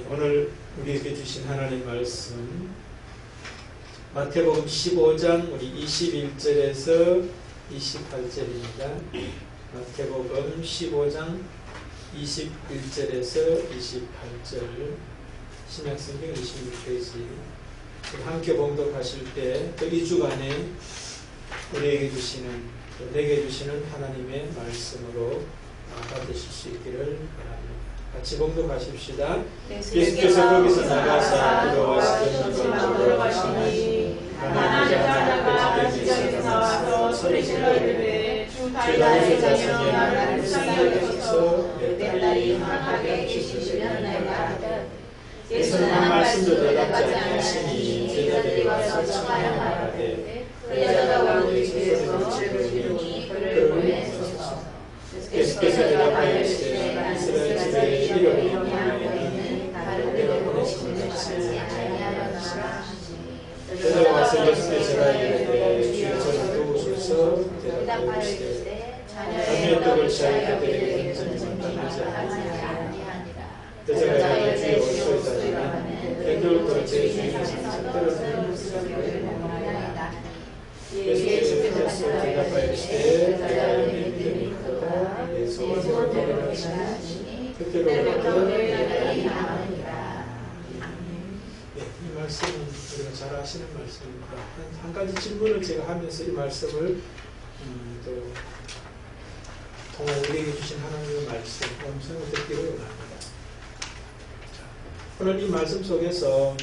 오늘 우리에게 주신 하나님 말씀 마태복음 15장 우리 21절에서 28절입니다. 마태복음 15장 21절에서 28절 신약성경 26페이지 함께 봉독하실 때 또 이 주간에 우리에게 주시는 또 내게 주시는 하나님의 말씀으로 받으실 수 있기를 바랍니다. 같이 봉독하십시다. 예수께서 거기서 나가사 들어가시던 집으로 가시니 하나님 자가 지경에서 나와서 소리질러 이르되 주 다윗의 자손이여 나를 불쌍히 여기소서 내 딸이 행하게 계시려나이다 하듯 예수는 한 말씀도 대답하지 않으시니 제자들이 와서 청하여 말하되 그 여자가 우리 뒤에서 죄를 지르니 그를 보내소서. 예수께서 대답하여 이르시되 이스라엘 집에 이르러 영향하는 다른 데로 보내시는 것이 아니하였으나 제자가 와서 예수께서 이르되 주여 저를 도우소서 대답하여 이르시되 자녀의 떡을 취하여 그들에게 던지지 아니하니라. 제자가 이르되 주여 오소이다니 갱돌도 제 주인에서 떨어지는 것을 모르나이다. 예수께서 대답하여 이르시되 내가 믿음이 크도다. 예수께서 데려가시니 그때로부터 내 딸이 나으리라. 이 말씀은 우리가 잘 아시는 말씀입니다. 한 가지 질문을 제가 하면서 이 말씀을 또 통해 우리에게 주신 하나님의 말씀 음성을 듣기를 원합니다. 오늘 이 말씀 속에서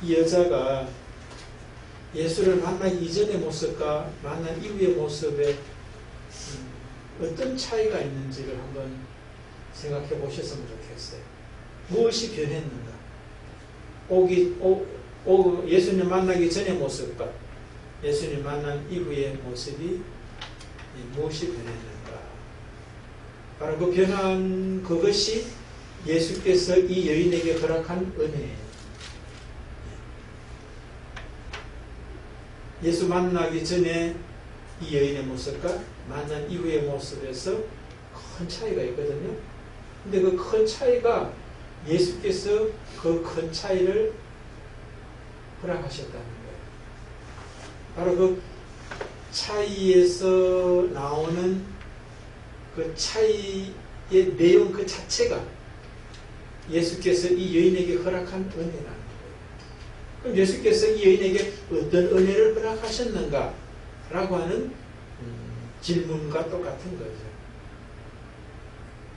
이 여자가 예수를 만나기 이전의 모습과 만난 이후의 모습에 어떤 차이가 있는지를 한번 생각해 보셨으면 좋겠어요. 무엇이 변했는가? 예수님 만나기 전의 모습과 예수님 만난 이후의 모습이 무엇이 변했는가? 바로 그 변한 그것이 예수께서 이 여인에게 허락한 은혜예요. 예수 만나기 전에 이 여인의 모습과 만난 이후의 모습에서 큰 차이가 있거든요. 근데 그 큰 차이가 예수께서 그 큰 차이를 허락하셨다는 거예요. 바로 그 차이에서 나오는 그 차이의 내용 그 자체가 예수께서 이 여인에게 허락한 은혜라는 거예요. 그럼 예수께서 이 여인에게 어떤 은혜를 허락하셨는가? 라고 하는 질문과 똑같은 거죠.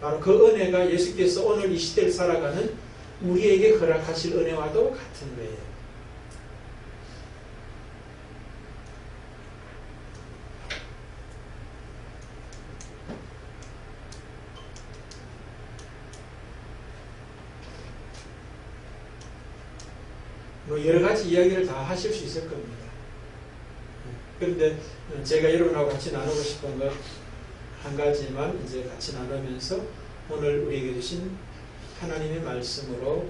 바로 그 은혜가 예수께서 오늘 이 시대를 살아가는 우리에게 허락하실 은혜와도 같은 거예요. 여러 가지 이야기를 다 하실 수 있을 겁니다. 그런데 제가 여러분하고 같이 나누고 싶은 것 한 가지만 이제 같이 나누면서 오늘 우리에게 주신 하나님의 말씀으로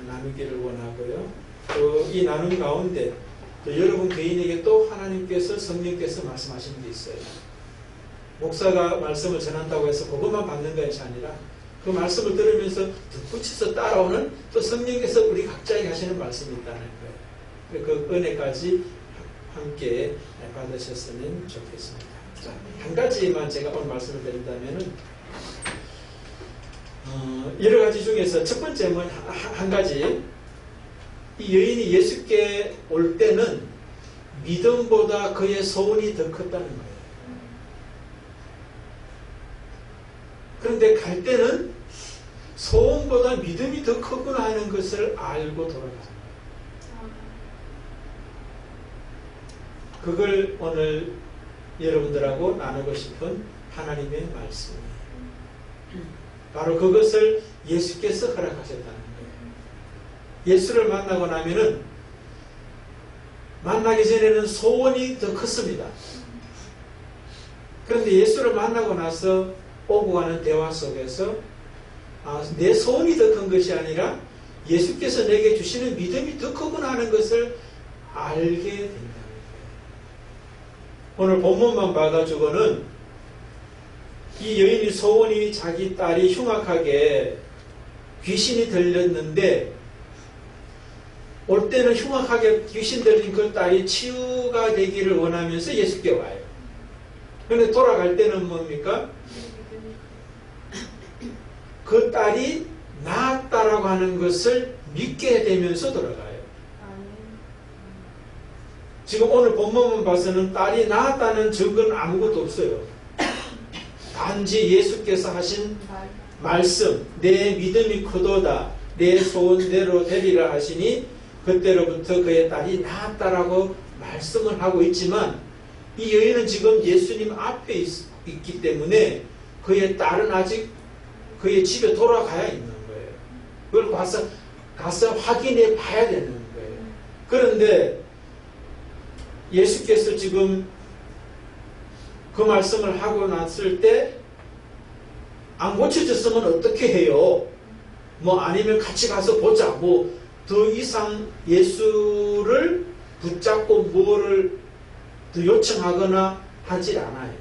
나누기를 원하고요. 또 이 나눔 가운데 또 여러분 개인에게 또 하나님께서 성령께서 말씀하시는 게 있어요. 목사가 말씀을 전한다고 해서 그것만 받는 것이 아니라 그 말씀을 들으면서 덧붙여서 따라오는 또 성령께서 우리 각자에게 하시는 말씀이 있다는 거예요. 그 은혜까지 함께 받으셨으면 좋겠습니다. 자, 한 가지만 제가 오늘 말씀을 드린다면은 여러 가지 중에서 첫 번째는 한 가지 이 여인이 예수께 올 때는 믿음보다 그의 소원이 더 컸다는 거예요. 그런데 갈 때는 소원보다 믿음이 더 크구나 하는 것을 알고 돌아갑니다. 그걸 오늘 여러분들하고 나누고 싶은 하나님의 말씀이에요. 바로 그것을 예수께서 허락하셨다는 거예요. 예수를 만나고 나면은 만나기 전에는 소원이 더 컸습니다. 그런데 예수를 만나고 나서 오고 가는 대화 속에서 내 소원이 더 큰 것이 아니라 예수께서 내게 주시는 믿음이 더 크구나 하는 것을 알게 된다는 거예요. 오늘 본문만 봐가지고는 이 여인의 소원이 자기 딸이 흉악하게 귀신이 들렸는데 올 때는 흉악하게 귀신 들린 그 딸이 치유가 되기를 원하면서 예수께 와요. 그런데 돌아갈 때는 뭡니까? 그 딸이 나았다라고 하는 것을 믿게 되면서 돌아가요. 지금 오늘 본문만 봐서는 딸이 나았다는 증거는 아무것도 없어요. 단지 예수께서 하신 말씀, 내 믿음이 크도다, 내 소원대로 되리라 하시니 그때로부터 그의 딸이 나았다라고 말씀을 하고 있지만 이 여인은 지금 예수님 앞에 있기 때문에 그의 딸은 아직 그의 집에 돌아가야 있는 거예요. 그걸 가서 확인해 봐야 되는 거예요. 그런데 예수께서 지금 그 말씀을 하고 났을 때 안 고쳐졌으면 어떻게 해요? 뭐 아니면 같이 가서 보자. 뭐 더 이상 예수를 붙잡고 뭐를 더 요청하거나 하질 않아요.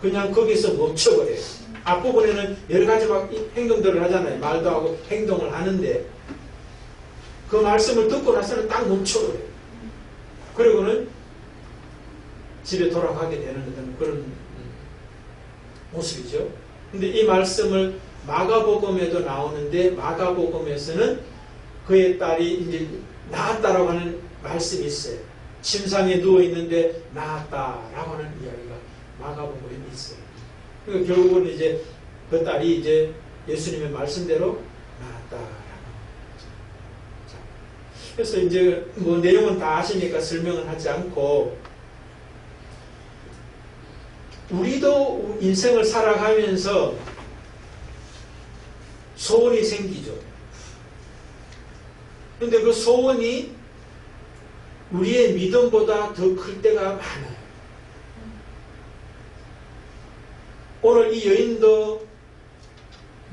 그냥 거기서 멈춰버려요. 앞부분에는 여러 가지 막 행동들을 하잖아요. 말도 하고 행동을 하는데 그 말씀을 듣고 나서는 딱 멈춰버려요. 그리고는 집에 돌아가게 되는 그런 모습이죠. 근데 이 말씀을 마가복음에도 나오는데 마가복음에서는 그의 딸이 이제 나았다라고 하는 말씀이 있어요. 침상에 누워 있는데 나았다라고 하는 이야기가 마가복음에 있어요. 그러니까 결국은 이제 그 딸이 이제 예수님의 말씀대로 나았다라고. 자, 그래서 이제 뭐 내용은 다 아시니까 설명을 하지 않고 우리도 인생을 살아가면서 소원이 생기죠. 그런데 그 소원이 우리의 믿음보다 더 클 때가 많아요. 오늘 이 여인도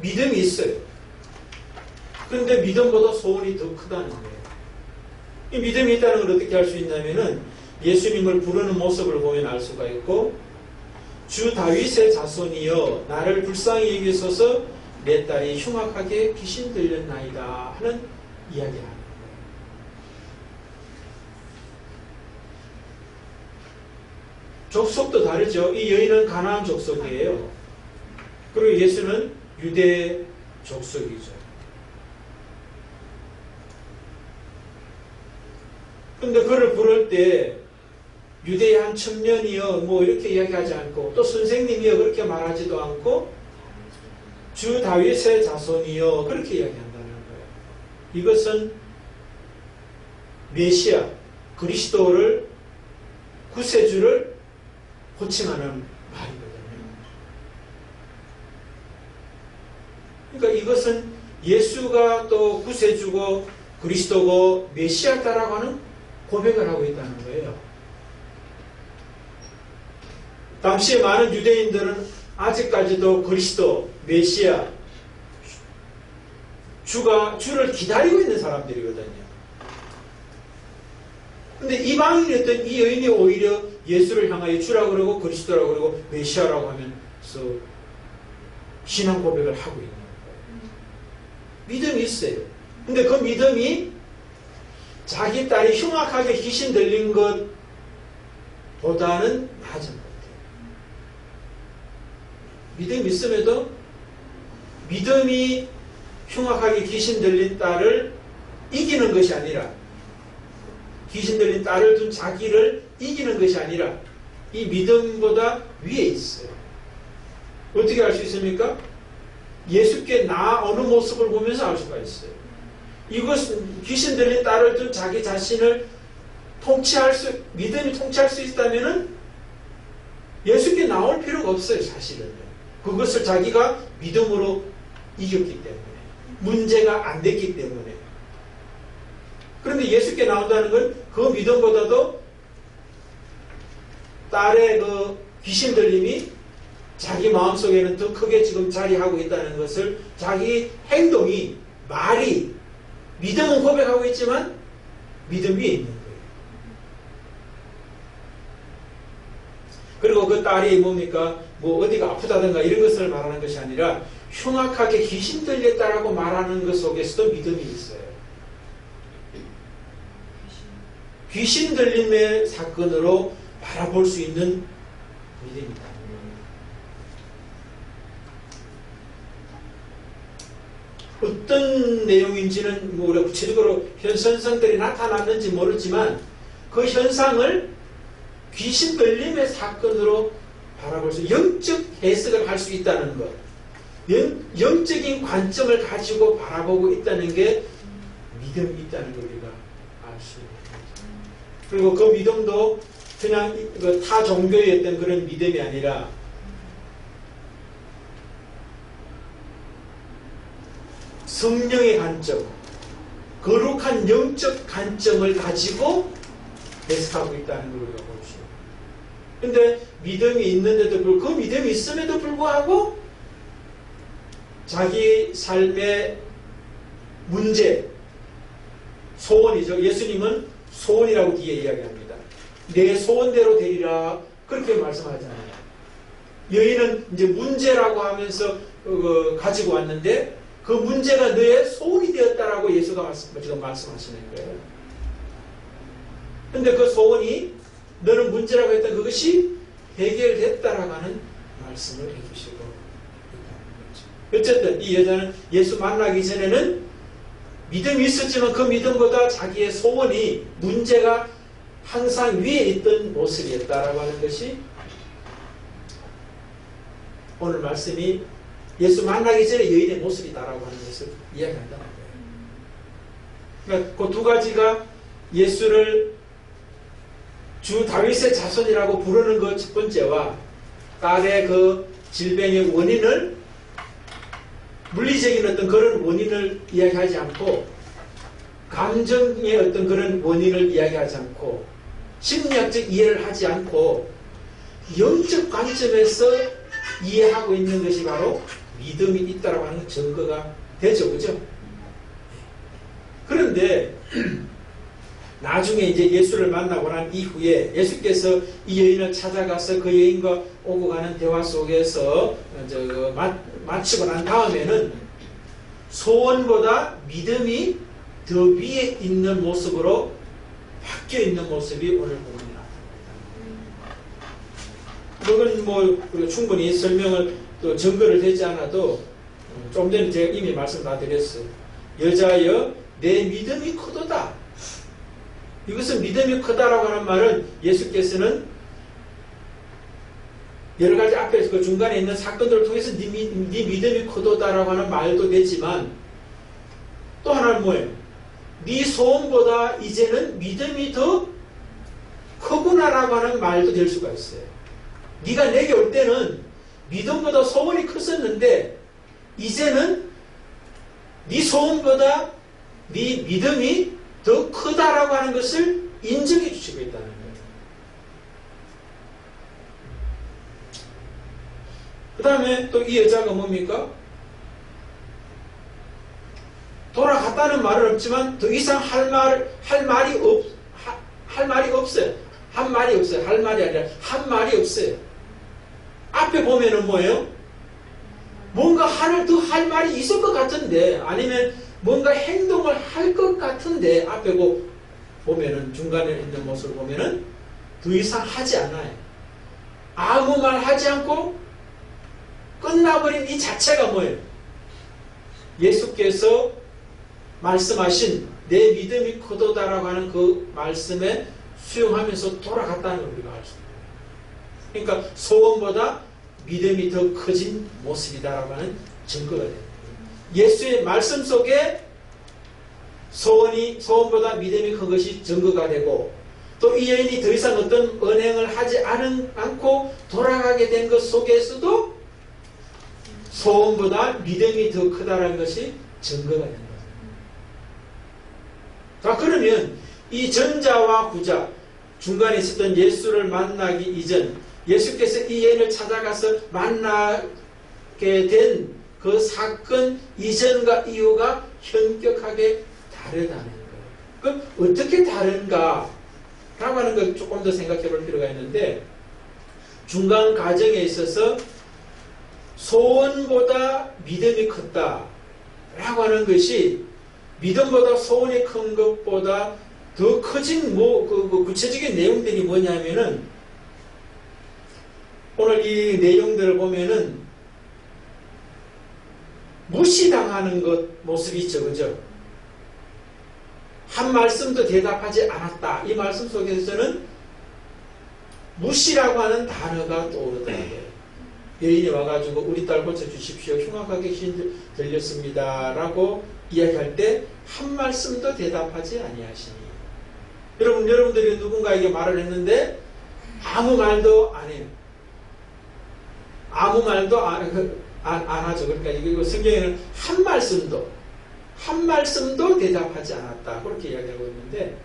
믿음이 있어요. 그런데 믿음보다 소원이 더 크다는 거예요. 이 믿음이 있다는 걸 어떻게 알 수 있냐면은 예수님을 부르는 모습을 보면 알 수가 있고 주 다윗의 자손이여 나를 불쌍히 여기소서 내 딸이 흉악하게 귀신 들렸나이다 하는 이야기를 하는 거예요. 족속도 다르죠. 이 여인은 가나안 족속이에요. 그리고 예수는 유대 족속이죠. 근데 그를 부를 때 유대의 한 청년이여 뭐 이렇게 이야기하지 않고 또 선생님이여 그렇게 말하지도 않고 주 다윗의 자손이여 그렇게 이야기한다는 거예요. 이것은 메시아 그리스도를 구세주를 호칭하는 말이거든요. 그러니까 이것은 예수가 또 구세주고 그리스도고 메시아다라고 하는 고백을 하고 있다는 거예요. 당시에 많은 유대인들은 아직까지도 그리스도, 메시아, 주를 기다리고 있는 사람들이거든요. 근데 이방인이었던 이 여인이 오히려 예수를 향하여 주라고 그러고 그리스도라고 그러고 메시아라고 하면서 신앙 고백을 하고 있는 거예요. 믿음이 있어요. 근데 그 믿음이 자기 딸이 흉악하게 귀신 들린 것보다는 낮은 것 같아요. 믿음이 있음에도 믿음이 흉악하게 귀신 들린 딸을 이기는 것이 아니라 귀신 들린 딸을 둔 자기를 이기는 것이 아니라 이 믿음보다 위에 있어요. 어떻게 알 수 있습니까? 예수께 나 어느 모습을 보면서 알 수가 있어요. 이것은 귀신 들린 딸을 둔 자기 자신을 믿음이 통치할 수 있다면은 예수께 나올 필요가 없어요, 사실은요. 그것을 자기가 믿음으로 이겼기 때문에. 문제가 안 됐기 때문에. 그런데 예수께 나온다는 건 그 믿음보다도 딸의 그 귀신 들림이 자기 마음속에는 더 크게 지금 자리하고 있다는 것을 자기 행동이, 말이, 믿음은 고백하고 있지만 믿음 위에 있는 거예요. 그리고 그 딸이 뭡니까? 뭐 어디가 아프다든가 이런 것을 말하는 것이 아니라 흉악하게 귀신 들렸다라고 말하는 것 속에서도 믿음이 있어요. 귀신 들림의 사건으로 바라볼 수 있는 믿음이다. 어떤 내용인지는 뭐 우리가 구체적으로 현상들이 나타났는지 모르지만 그 현상을 귀신 들림의 사건으로 바라볼 수, 영적 해석을 할 수 있다는 것, 영적인 관점을 가지고 바라보고 있다는 게 믿음이 있다는 걸 우리가 알 수 있습니다. 그리고 그 믿음도 그냥 타 종교의 어떤 그런 믿음이 아니라 성령의 관점, 거룩한 영적 관점을 가지고 해석하고 있다는 걸 우리가 볼 수 있습니다. 그런데 믿음이 있는데도 불구하고, 그 믿음이 있음에도 불구하고 자기 삶의 문제, 소원이죠. 예수님은 소원이라고 뒤에 이야기합니다. 내 소원대로 되리라, 그렇게 말씀하잖아요. 여인은 이제 문제라고 하면서 가지고 왔는데 그 문제가 너의 소원이 되었다라고 예수가 지금 말씀하시는 거예요. 근데 그 소원이 너는 문제라고 했던 그것이 해결됐다라고 하는 말씀을 해주시고 있다는 거죠. 어쨌든 이 여자는 예수 만나기 전에는 믿음이 있었지만 그 믿음보다 자기의 소원이, 문제가 항상 위에 있던 모습이었다라고 하는 것이 오늘 말씀이 예수 만나기 전에 여인의 모습이다라고 하는 것을 이야기한다는 거예요. 그러니까 그 두 가지가 예수를 주 다윗의 자손이라고 부르는 것 첫 번째와 딸의 그 질병의 원인을, 물리적인 어떤 그런 원인을 이야기하지 않고, 감정의 어떤 그런 원인을 이야기하지 않고, 심리학적 이해를 하지 않고 영적 관점에서 이해하고 있는 것이 바로 믿음이 있다라고 하는 증거가 되죠. 그죠? 그런데 나중에 이제 예수를 만나고 난 이후에 예수께서 이 여인을 찾아가서 그 여인과 오고 가는 대화 속에서 마치고 난 다음에는 소원보다 믿음이 더 위에 있는 모습으로 바뀌어 있는 모습이 오늘 본문에 나타납니다. 그건 뭐 우리가 충분히 설명을 또 증거를 대지 않아도 좀 전에 제가 이미 말씀 다 드렸어요. 여자여 내 믿음이 크도다. 이것은 믿음이 크다라고 하는 말은 예수께서는 여러 가지 앞에서 그 중간에 있는 사건들을 통해서 네 믿음이 크도다라고 하는 말도 되지만 또 하나는 뭐예요? 네 소원보다 이제는 믿음이 더 크구나라고 하는 말도 될 수가 있어요. 네가 내게 올 때는 믿음보다 소원이 컸었는데 이제는 네 소원보다 네 믿음이 더 크다라고 하는 것을 인정해 주시고 있다는 거예요. 그 다음에 또 이 여자가 뭡니까? 돌아갔다는 말은 없지만 더 이상 할 말이 없어요. 한 말이 없어요. 할 말이 아니라 한 말이 없어요. 앞에 보면은 뭐예요? 뭔가 더 할 말이 있을 것 같은데, 아니면 뭔가 행동을 할 것 같은데, 앞에 보면은, 중간에 있는 모습을 보면은 더 이상 하지 않아요. 아무 말 하지 않고 끝나버린 이 자체가 뭐예요? 예수께서 말씀하신 내 믿음이 크도다라고 하는 그 말씀에 수용하면서 돌아갔다는 걸 우리가 알 수 있습니다. 그러니까 소원보다 믿음이 더 커진 모습이다라고 하는 증거가 됩니다. 예수의 말씀 속에 소원보다 믿음이 큰 것이 증거가 되고, 또 이 여인이 더 이상 어떤 언행을 하지 않고 돌아가게 된 것 속에서도 소원보다 믿음이 더 크다라는 것이 증거가 됩니다. 자, 그러면 이 전자와 후자, 중간에 있었던 예수를 만나기 이전, 예수께서 이 여인을 찾아가서 만나게 된 그 사건 이전과 이후가 현격하게 다르다는 거예요. 그럼 어떻게 다른가? 라고 하는 걸 조금 더 생각해 볼 필요가 있는데, 중간 과정에 있어서 소원보다 믿음이 컸다 라고 하는 것이 믿음보다 소원이 큰 것보다 더 커진 구체적인 내용들이 뭐냐면은 오늘 이 내용들을 보면은 무시당하는 것 모습이 있죠. 그죠? 한 말씀도 대답하지 않았다. 이 말씀 속에서는 무시라고 하는 단어가 떠오르더라고요. 여인이 와가지고 우리 딸 고쳐주십시오. 흉악하게 귀신 들렸습니다. 라고 이야기할 때 한 말씀도 대답하지 아니하시니. 여러분들이 누군가에게 말을 했는데 아무 말도 안 해요. 아무 말도 안 하죠. 그러니까 이거 성경에는 한 말씀도 대답하지 않았다. 그렇게 이야기하고 있는데,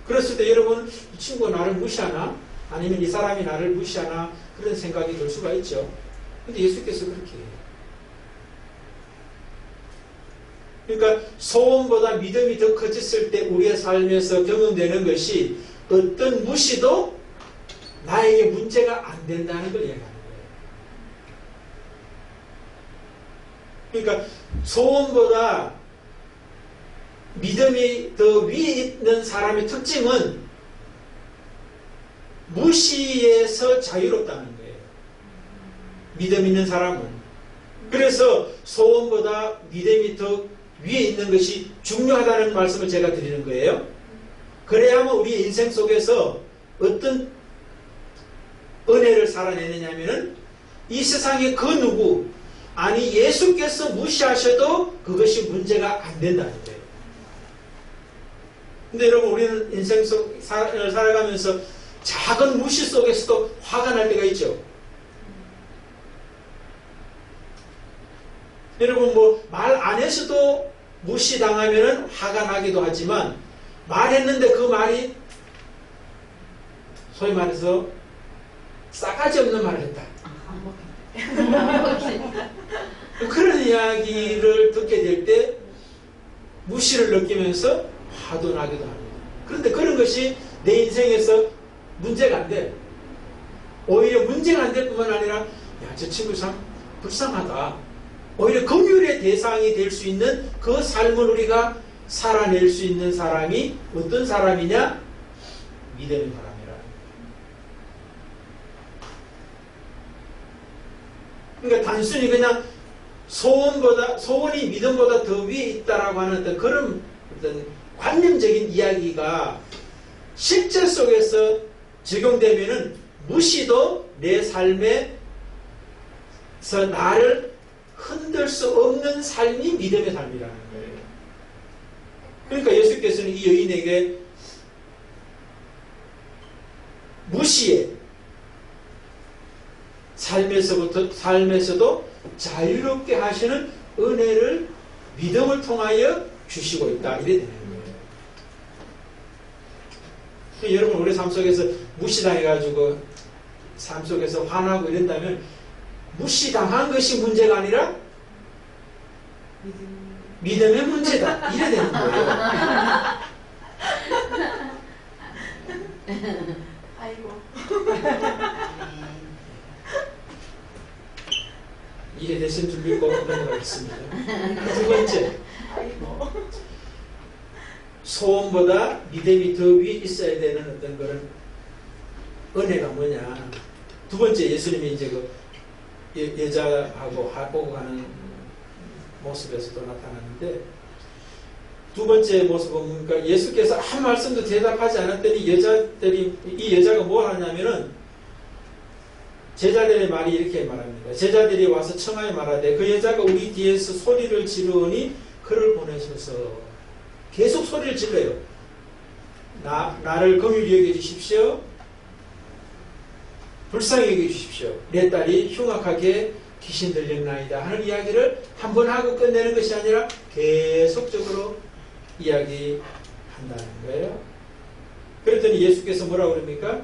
그랬을 때 여러분, 이 친구가 나를 무시하나? 아니면 이 사람이 나를 무시하나? 그런 생각이 들 수가 있죠. 근데 예수께서 그렇게 해요. 그러니까 소원보다 믿음이 더 커졌을 때 우리의 삶에서 경험되는 것이 어떤 무시도 나에게 문제가 안 된다는 걸 이야기하는 거예요. 그러니까 소원보다 믿음이 더 위에 있는 사람의 특징은 무시에서 자유롭다는 거예요. 믿음 있는 사람은. 그래서 소원보다 믿음이 더 위에 있는 것이 중요하다는 말씀을 제가 드리는 거예요. 그래야만 우리 인생 속에서 어떤 은혜를 살아내느냐면은 이 세상의 그 누구, 아니 예수께서 무시하셔도 그것이 문제가 안 된다는 거예요. 근데 여러분, 우리는 인생 속 살아가면서 작은 무시 속에서도 화가 날 때가 있죠. 여러분, 말 안 해서도 무시당하면 화가 나기도 하지만, 말했는데 그 말이 소위 말해서 싸가지 없는 말을 했다. 그런 이야기를 듣게 될 때 무시를 느끼면서 화도 나기도 합니다. 그런데 그런 것이 내 인생에서 문제가 안 돼. 오히려 문제가 안 될 뿐만 아니라, 야, 저 친구 참 불쌍하다. 오히려 긍휼의 대상이 될 수 있는 그 삶을 우리가 살아낼 수 있는 사람이 어떤 사람이냐? 믿음의 사람이라. 그러니까 단순히 그냥 소원이 믿음보다 더 위에 있다라고 하는 어떤 그런 어떤 관념적인 이야기가 실제 속에서 적용되면은 무시도 내 삶에서 나를 흔들 수 없는 삶이 믿음의 삶이라는 거예요. 그러니까 예수께서는 이 여인에게 무시에 삶에서도 자유롭게 하시는 은혜를 믿음을 통하여 주시고 있다. 이래 되는 거예요. 여러분, 우리 삶 속에서 무시당해가지고 삶 속에서 화나고 이런다면 무시당한 것이 문제가 아니라 믿음의 문제다. 이래 되는 거예요. 아이고. 이해 되신 줄 믿고 넘어가겠습니다. 두 번째, 소원보다 믿음이 더 위에 있어야 되는 어떤 그런 은혜가 뭐냐. 두 번째, 예수님이 이제 여자하고 오고 가는 모습에서도 나타나는데, 두 번째 모습은 뭡니까? 예수께서 한 말씀도 대답하지 않았더니 이 여자가 뭘 하냐면은 제자들의 말이 이렇게 말합니다. 제자들이 와서 청하여 말하되 그 여자가 우리 뒤에서 소리를 지르니 그를 보내셔서. 계속 소리를 질러요. 나를 긍휼히 여겨 주십시오. 불쌍히 여겨 주십시오. 내 딸이 흉악하게 귀신 들렸나이다 하는 이야기를 한 번 하고 끝내는 것이 아니라 계속적으로 이야기한다는 거예요. 그랬더니 예수께서 뭐라고 그럽니까?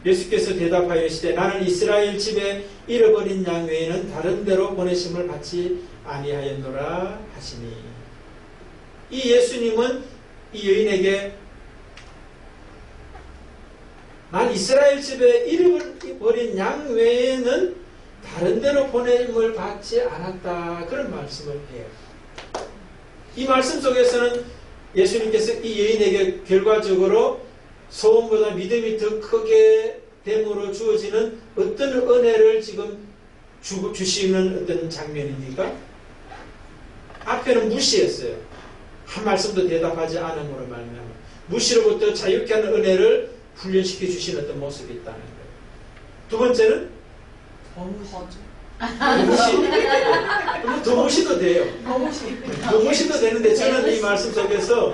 예수께서 대답하여 이르시되 나는 이스라엘 집에 잃어버린 양 외에는 다른 데로 보내심을 받지 아니하였노라 하시니. 이 예수님은 이 여인에게 난 이스라엘 집에 잃어버린 양 외에는 다른 데로 보냄을 받지 않았다. 그런 말씀을 해요. 이 말씀 속에서는 예수님께서 이 여인에게 결과적으로 소원보다 믿음이 더 크게 됨으로 주어지는 어떤 은혜를 지금 주시는 어떤 장면입니까? 앞에는 무시했어요. 한 말씀도 대답하지 않음으로 말미암아 무시로부터 자유케 하는 은혜를 훈련시켜 주시는 어떤 모습이 있다는 거예요. 두 번째는 무시. 더 무시도 돼요. 더 무시도 되는데 저는 이 말씀 속에서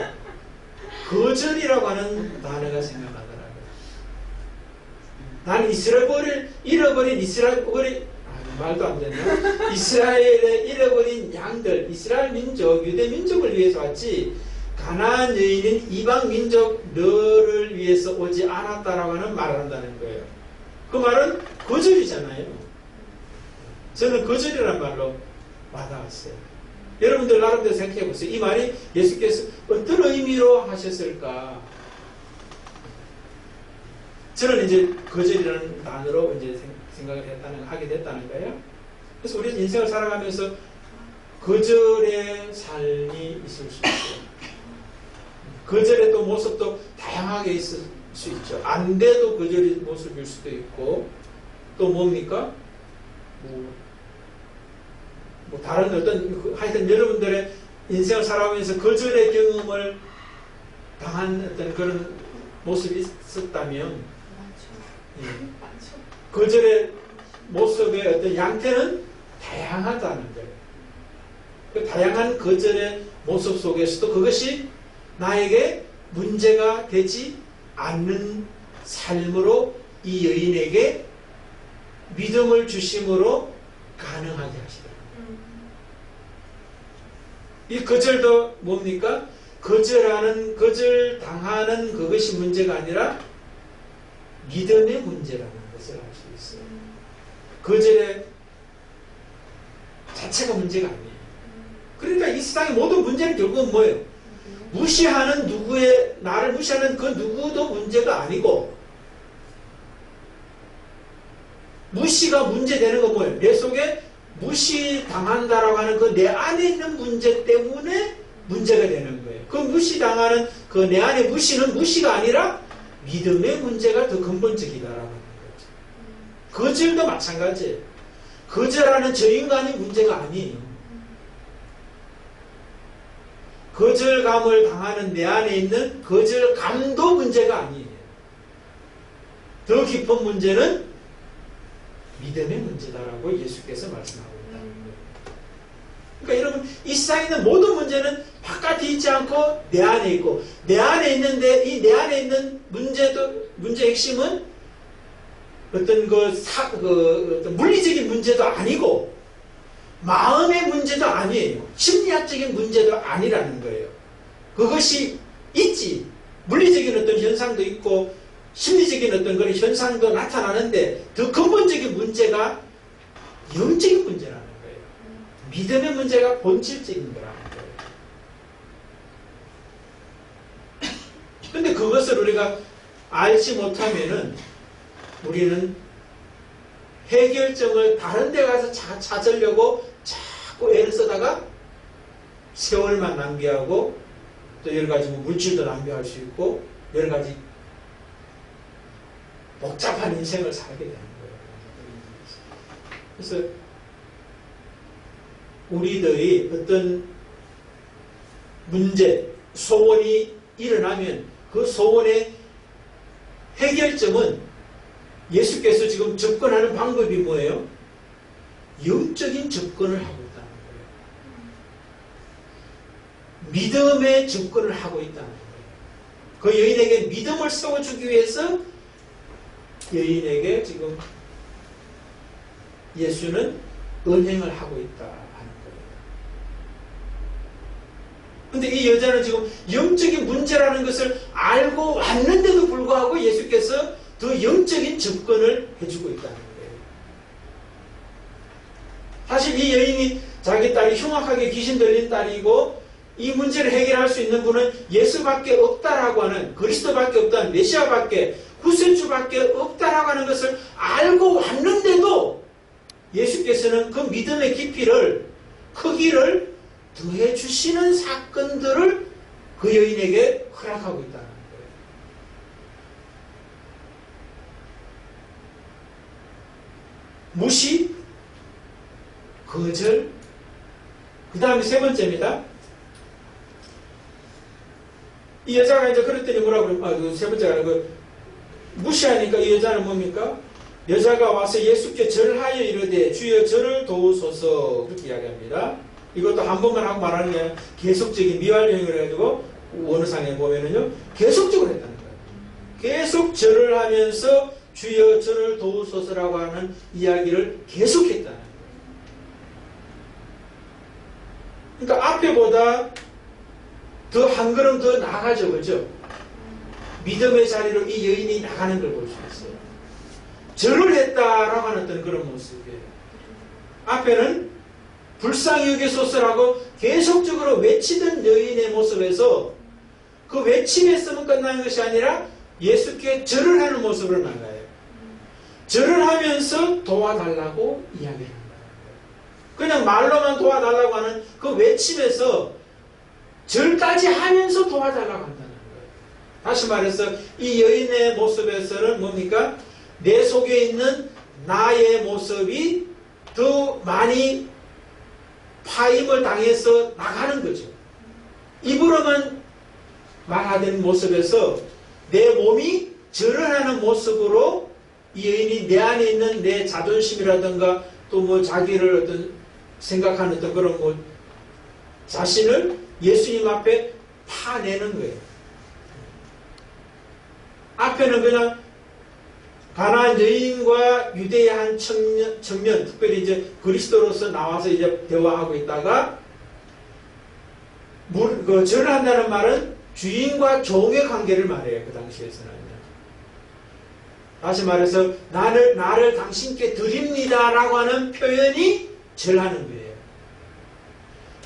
거절이라고 하는 단어가 생각나더라고요. 나는 이스라엘을 잃어버린 말도 안 된다. 이스라엘에 잃어버린 양들, 이스라엘 민족, 유대 민족을 위해서 왔지 가나안 여인은 이방 민족 너를 위해서 오지 않았다라고 하는 말을 한다는 거예요. 그 말은 거절이잖아요. 저는 거절이라는 말로 와닿았어요. 여러분들 나름대로 생각해 보세요. 이 말이 예수께서 어떤 의미로 하셨을까? 저는 이제 거절이라는 단어로 이제 하게 됐다는 거예요. 그래서 우리 인생을 살아가면서 거절의 삶이 있을 수 있어요. 거절의 또 모습도 다양하게 있을 수 있죠. 안 돼도 거절의 모습일 수도 있고, 또 뭡니까? 뭐 다른 어떤, 하여튼 여러분들의 인생을 살아가면서 거절의 경험을 당한 어떤 그런 모습이 있었다면, 거절의 모습의 어떤 양태는 다양하다는 거예요. 그 다양한 거절의 모습 속에서도 그것이 나에게 문제가 되지 않는 삶으로 이 여인에게 믿음을 주심으로 가능하게 하시더라고요. 이 거절도 뭡니까? 거절당하는 그것이 문제가 아니라 믿음의 문제라는 것을 알 수 있어요. 거절의 자체가 문제가 아니에요. 그러니까 이 세상의 모든 문제는 결국은 뭐예요? 나를 무시하는 그 누구도 문제가 아니고, 무시가 문제되는 건 뭐예요? 내 속에 무시당한다라고 하는 그 내 안에 있는 문제 때문에 문제가 되는 거예요. 그 무시당하는 그 내 안의 무시는 무시가 아니라 믿음의 문제가 더 근본적이다라고 하는 거죠. 거절도 마찬가지예요. 거절하는 저 인간이 문제가 아니에요. 거절감을 당하는 내 안에 있는 거절감도 문제가 아니에요. 더 깊은 문제는 믿음의 문제다라고 예수께서 말씀하고 있다는 거예요. 그러니까 여러분, 이 세상에 있는 모든 문제는 바깥에 있지 않고 내 안에 있고, 내 안에 있는데 이 내 안에 있는 문제의 핵심은 어떤 어떤 물리적인 문제도 아니고 마음의 문제도 아니에요. 심리학적인 문제도 아니라는 거예요. 그것이 있지. 물리적인 어떤 현상도 있고 심리적인 어떤 그런 현상도 나타나는데 더 근본적인 문제가 영적인 문제라는 거예요. 믿음의 문제가 본질적인 거라는 거예요. 근데 그것을 우리가 알지 못하면은 우리는 해결점을 다른 데 가서 찾으려고 자꾸 애를 쓰다가 세월만 낭비하고 또 여러 가지 물질도 낭비할 수 있고 여러 가지 복잡한 인생을 살게 되는 거예요. 그래서 우리들이 어떤 문제, 소원이 일어나면 그 소원의 해결점은 예수께서 지금 접근하는 방법이 뭐예요? 영적인 접근을 하고 있다는 거예요. 믿음의 접근을 하고 있다는 거예요. 그 여인에게 믿음을 세워주기 위해서 여인에게 지금 예수는 은행을 하고 있다 하는 거예요. 근데 이 여자는 지금 영적인 문제라는 것을 알고 왔는데도 불구하고 예수께서 더 영적인 접근을 해주고 있다는 거예요. 사실 이 여인이 자기 딸이 흉악하게 귀신 들린 딸이고 이 문제를 해결할 수 있는 분은 예수밖에 없다라고 하는, 그리스도밖에 없다는, 메시아밖에, 구세주밖에 없다라고 하는 것을 알고 왔는데도 예수께서는 그 믿음의 깊이를, 크기를 더해 주시는 사건들을 그 여인에게 허락하고 있다는 거예요. 무시, 거절, 그 다음에 세 번째입니다. 이 여자가 이제 그랬더니 뭐라고 그러면, 세 번째가 아니고, 무시하니까 이 여자는 뭡니까? 여자가 와서 예수께 절하여 이르되 주여 저를 도우소서, 그렇게 이야기합니다. 이것도 한 번만 하고 말하는 게 아니라 계속적인 미완료형을 해가지고 원어상에 보면은요, 계속적으로 했다는 거예요. 계속 절을 하면서 주여 저를 도우소서라고 하는 이야기를 계속했다는 거예요. 그러니까 앞에보다 더 한 걸음 더 나아가죠, 그죠? 믿음의 자리로 이 여인이 나가는 걸 볼 수 있어요. 절을 했다라고 하는 어떤 그런 모습이에요. 앞에는 불쌍히 여기소서라고 계속적으로 외치던 여인의 모습에서 그 외침에서만 끝나는 것이 아니라 예수께 절을 하는 모습으로 나가요. 절을 하면서 도와달라고 이야기를 합니다. 그냥 말로만 도와달라고 하는 그 외침에서 절까지 하면서 도와달라고 한다는 거예요. 다시 말해서 이 여인의 모습에서는 뭡니까? 내 속에 있는 나의 모습이 더 많이 파임을 당해서 나가는 거죠. 입으로만 말하는 모습에서 내 몸이 절을 하는 모습으로 이 여인이 내 안에 있는 내 자존심이라든가 또 뭐 자기를 어떤 생각하는 어떤 그런 뭐 자신을 예수님 앞에 파내는 거예요. 앞에는 그냥 가나안 여인과 유대의 한 청년, 특별히 이제 그리스도로서 나와서 이제 대화하고 있다가 절을 한다는 말은 주인과 종의 관계를 말해요. 그 당시에서는. 다시 말해서 나를 당신께 드립니다라고 하는 표현이 절하는 거예요.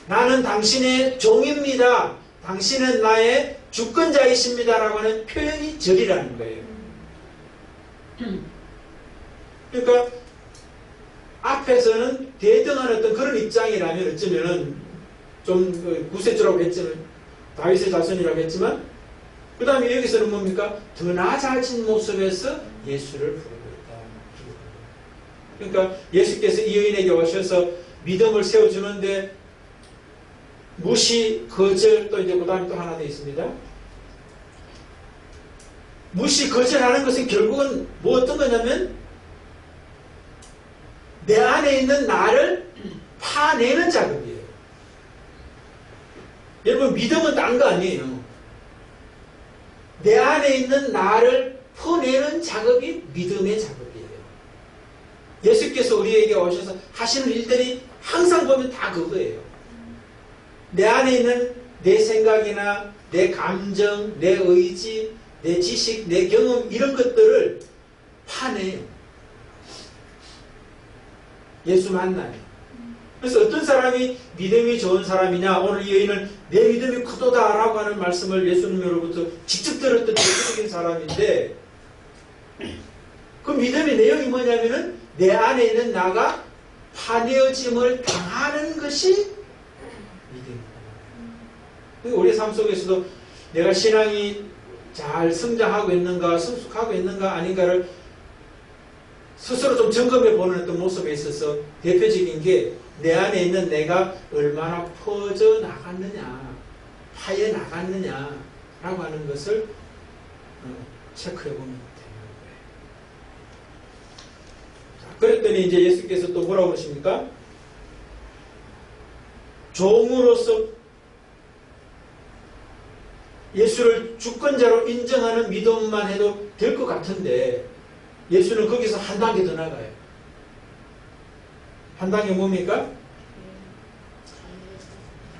나는 당신의 종입니다. 당신은 나의 주권자이십니다라고 하는 표현이 절이라는 거예요. 그러니까 앞에서는 대등한 어떤 그런 입장이라면 어쩌면은 좀 구세주라고 했지만 다윗의 자손이라고 했지만 그 다음에 여기서는 뭡니까? 더 낮아진 모습에서 예수를 부르고 있다. 그러니까 예수께서 이 여인에게 오셔서 믿음을 세워주는데 무시, 거절, 또 이제 그 다음에 또 하나 더 있습니다. 무시, 거절하는 것은 결국은 뭐 어떤 거냐면 내 안에 있는 나를 파내는 작업이에요. 여러분 믿음은 딴 거 아니에요. 내 안에 있는 나를 퍼내는 작업이 믿음의 작업이에요. 예수께서 우리에게 오셔서 하시는 일들이 항상 보면 다 그거예요. 내 안에 있는 내 생각이나 내 감정, 내 의지, 내 지식, 내 경험 이런 것들을 파내요. 예수 만나요. 그래서 어떤 사람이 믿음이 좋은 사람이냐, 오늘 이 여인은 내 믿음이 크도다라고 하는 말씀을 예수님으로부터 직접 들었던 대표적인 사람인데 그 믿음의 내용이 뭐냐면은 내 안에 있는 나가 파내어짐을 당하는 것이 믿음입니다. 우리 삶 속에서도 내가 신앙이 잘 성장하고 있는가, 성숙하고 있는가 아닌가를 스스로 좀 점검해 보는 어떤 모습에 있어서 대표적인 게 내 안에 있는 내가 얼마나 퍼져 나갔느냐, 파여 나갔느냐 라고 하는 것을 체크해 보면 되는 거예요. 그랬더니 이제 예수께서 또 뭐라고 그러십니까? 종으로서 예수를 주권자로 인정하는 믿음만 해도 될 것 같은데 예수는 거기서 한 단계 더 나가요. 한 단계 뭡니까?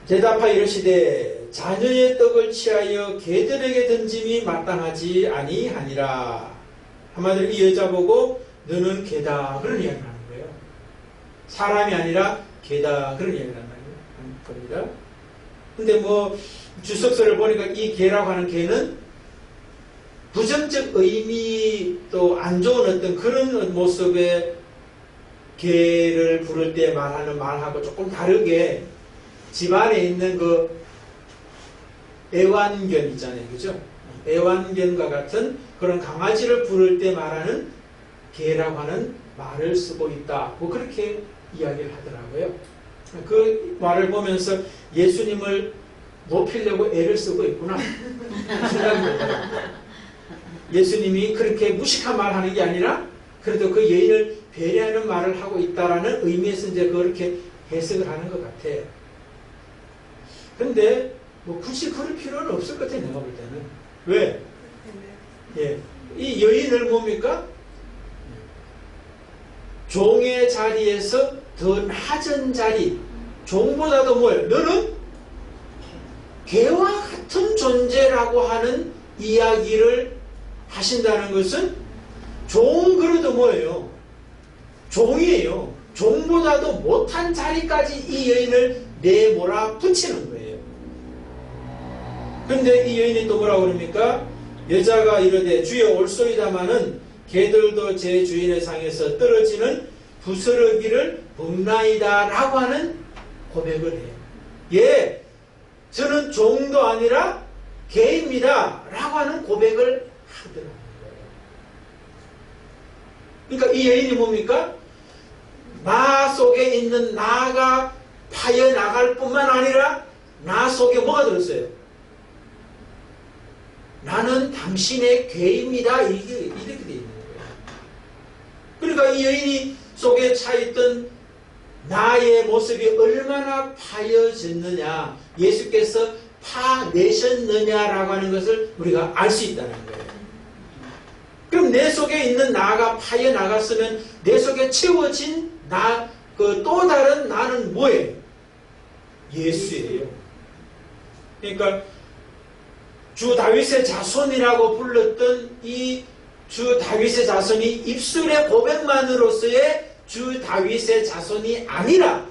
대답하여 이르시되 자녀의 떡을 취하여 개들에게 던짐이 마땅하지 아니하니라. 한마디로 이 여자 보고 너는 개다 그런 이야기를 하는 거예요. 사람이 아니라 개다 그런 이야기를 하는 겁니다. 근데 뭐 주석서를 보니까 이 개라고 하는 개는 부정적 의미 또 안 좋은 어떤 그런 모습의 개를 부를 때 말하는 말하고 조금 다르게 집안에 있는 그 애완견 있잖아요. 그죠? 애완견과 같은 그런 강아지를 부를 때 말하는 개라고 하는 말을 쓰고 있다. 뭐 그렇게 이야기를 하더라고요. 그 말을 보면서 예수님을 높이려고 애를 쓰고 있구나 생각이 들더라고요. 예수님이 그렇게 무식한 말 하는 게 아니라 그래도 그 여인을 배려하는 말을 하고 있다라는 의미에서 이제 그렇게 해석을 하는 것 같아요. 근데 뭐 굳이 그럴 필요는 없을 것 같아요. 내가 볼 때는. 왜? 예. 이 여인을 뭡니까? 종의 자리에서 더 낮은 자리, 종보다도 뭐예요? 너는 개와 같은 존재라고 하는 이야기를 하신다는 것은 종 그래도 뭐예요? 종이에요. 종보다도 못한 자리까지 이 여인을 내몰아 붙이는 거예요. 근데 이 여인이 또 뭐라고 그럽니까? 여자가 이르되 주여 올소이다마는 개들도 제 주인의 상에서 떨어지는 부스러기를 먹나이다 라고 하는 고백을 해요. 예, 저는 종도 아니라 개입니다 라고 하는 고백을 하더라고요. 그러니까 이 여인이 뭡니까? 나 속에 있는 나가 파여나갈 뿐만 아니라 나 속에 뭐가 들었어요? 나는 당신의 괴입니다. 이렇게 되어 있는 거예요. 그러니까 이 여인이 속에 차있던 나의 모습이 얼마나 파여졌느냐, 예수께서 파내셨느냐라고 하는 것을 우리가 알 수 있다는 거예요. 그럼 내 속에 있는 나가 파여나갔으면 내 속에 채워진 나, 그 또 다른 나는 뭐예요? 예수예요. 그러니까 주 다윗의 자손이라고 불렀던 이 주 다윗의 자손이 입술의 고백만으로서의 주 다윗의 자손이 아니라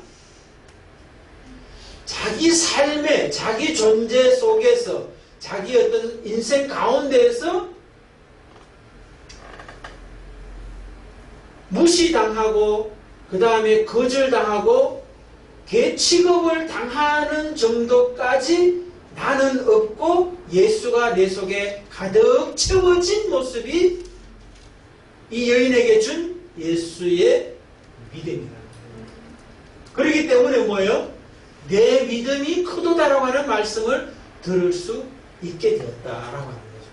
자기 삶의 자기 존재 속에서 자기 어떤 인생 가운데에서 무시당하고 그 다음에 거절당하고 개 취급을 당하는 정도까지 나는 없고 예수가 내 속에 가득 채워진 모습이 이 여인에게 준 예수의 믿음이라는 거예요. 그렇기 때문에 뭐예요? 내 믿음이 크도다라고 하는 말씀을 들을 수 있게 되었다라고 하는 거죠.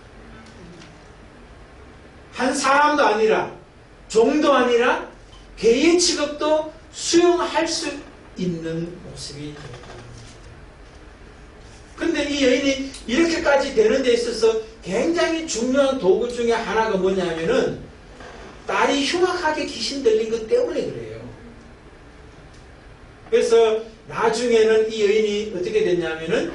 한 사람도 아니라 종도 아니라 개의 취급도 수용할 수 있는 모습이 되었다. 근데 이 여인이 이렇게까지 되는 데 있어서 굉장히 중요한 도구 중에 하나가 뭐냐면은 딸이 흉악하게 귀신 들린 것 때문에 그래요. 그래서 나중에는 이 여인이 어떻게 됐냐면은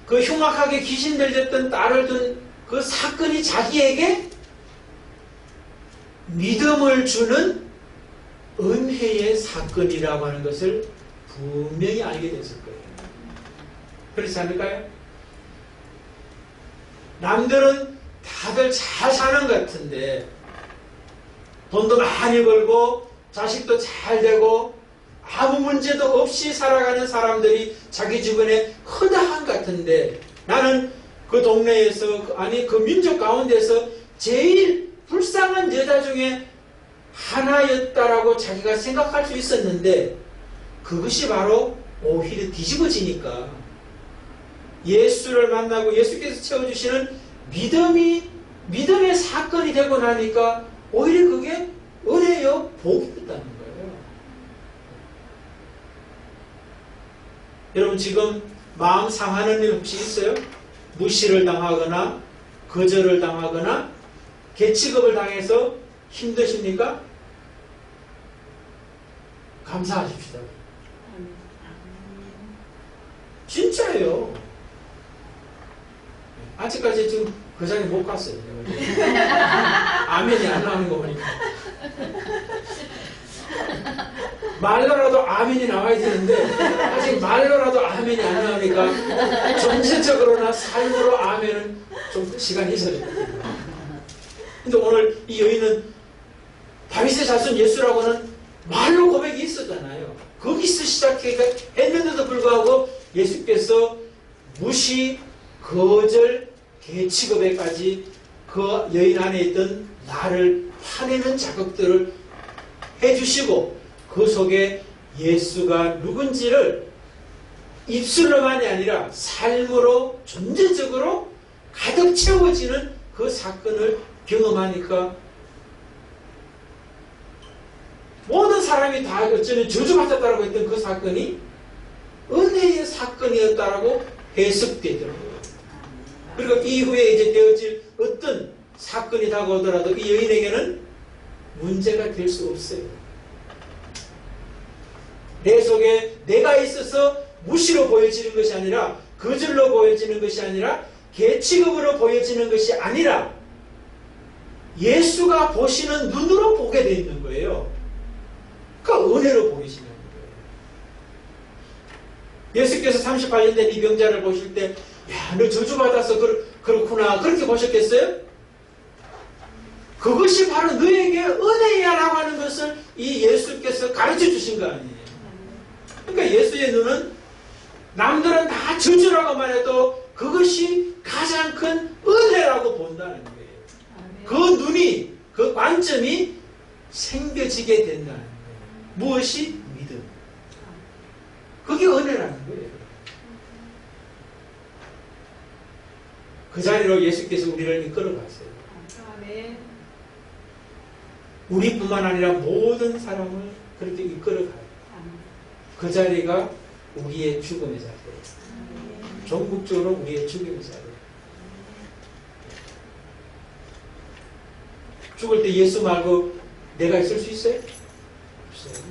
그 흉악하게 귀신 들렸던 딸을 둔 그 사건이 자기에게 믿음을 주는 은혜의 사건이라고 하는 것을 분명히 알게 됐을 거예요. 그렇지 않을까요? 남들은 다들 잘 사는 것 같은데 돈도 많이 벌고 자식도 잘 되고 아무 문제도 없이 살아가는 사람들이 자기 주변에 허다한 것 같은데 나는 그 동네에서 아니 그 민족 가운데서 제일 불쌍한 여자 중에 하나였다라고 자기가 생각할 수 있었는데 그것이 바로 오히려 뒤집어지니까 예수를 만나고 예수께서 채워주시는 믿음의 사건이 되고 나니까 오히려 그게 은혜요 복이었다는 거예요. 여러분 지금 마음 상하는 일 혹시 있어요? 무시를 당하거나 거절을 당하거나 개취급을 당해서 힘드십니까? 감사하십시다. 진짜예요. 아직까지 지금 그 자리에 못 갔어요. 아멘이 안 나오는 거 보니까. 말로라도 아멘이 나와야 되는데 아직 말로라도 아멘이 안 나오니까 정신적으로나 삶으로 아멘은 좀 시간이 있어야 됩니다. 근데 오늘 이 여인은 다윗의 자손 예수라고는 말로 고백이 있었잖아요. 거기서 시작했는데도 불구하고 예수께서 무시, 거절, 개취급에까지 그 여인 안에 있던 나를 파내는 작업들을 해주시고 그 속에 예수가 누군지를 입술로만이 아니라 삶으로 존재적으로 가득 채워지는 그 사건을 경험하니까 모든 사람이 다 어쩌면 저주받았다고 했던 그 사건이 은혜의 사건이었다라고 해석되더라고요. 그리고 이후에 이제 되어질 어떤 사건이 다가오더라도 이 여인에게는 문제가 될 수 없어요. 내 속에 내가 있어서 무시로 보여지는 것이 아니라 거절로 보여지는 것이 아니라 개취급으로 보여지는 것이 아니라 예수가 보시는 눈으로 보게 되어 있는 거예요. 그러니까 은혜로 보이시는 거예요. 예수께서 38년 된 이 병자를 보실 때 야, 너 저주받아서 그렇구나 그렇게 보셨겠어요? 그것이 바로 너에게 은혜야 라고 하는 것을 이 예수께서 가르쳐 주신 거 아니에요. 그러니까 예수의 눈은 남들은 다 저주라고만 해도 그것이 가장 큰 은혜라고 본다는 거예요. 그 눈이, 그 관점이 생겨지게 된다는 거예요. 무엇이? 믿음. 그게 은혜라는 거예요. 그 자리로 예수께서 우리를 이끌어갔어요. 우리뿐만 아니라 모든 사람을 그렇게 이끌어가요. 그 자리가 우리의 죽음의 자리예요. 종국적으로 우리의 죽음의 자리예요. 죽을 때 예수 말고 내가 있을 수 있어요? 없어요.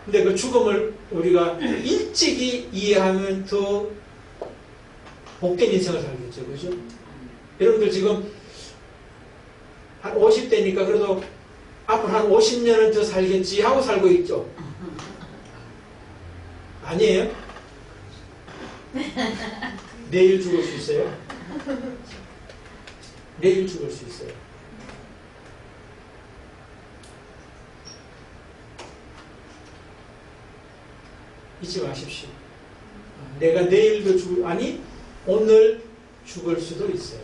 근데 그 죽음을 우리가 일찍이 이해하면 더 복된 인생을 살겠죠. 그죠? 여러분들 지금 한 50대니까 그래도 앞으로 한 50년은 더 살겠지 하고 살고 있죠. 아니에요? 내일 죽을 수 있어요? 내일 죽을 수 있어요. 잊지 마십시오. 내가 내일도 아니 오늘 죽을 수도 있어요.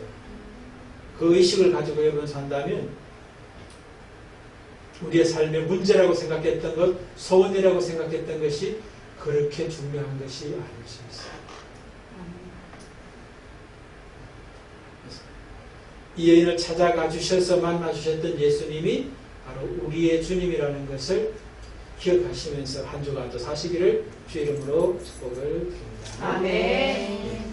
그 의식을 가지고 여러분 산다면 우리의 삶의 문제라고 생각했던 것, 소원이라고 생각했던 것이 그렇게 중요한 것이 아닐 수 있어요. 이 여인을 찾아가 주셔서 만나 주셨던 예수님이 바로 우리의 주님이라는 것을 기억하시면서 한 주간도 사시기를 주 이름으로 축복을 드립니다. 아멘.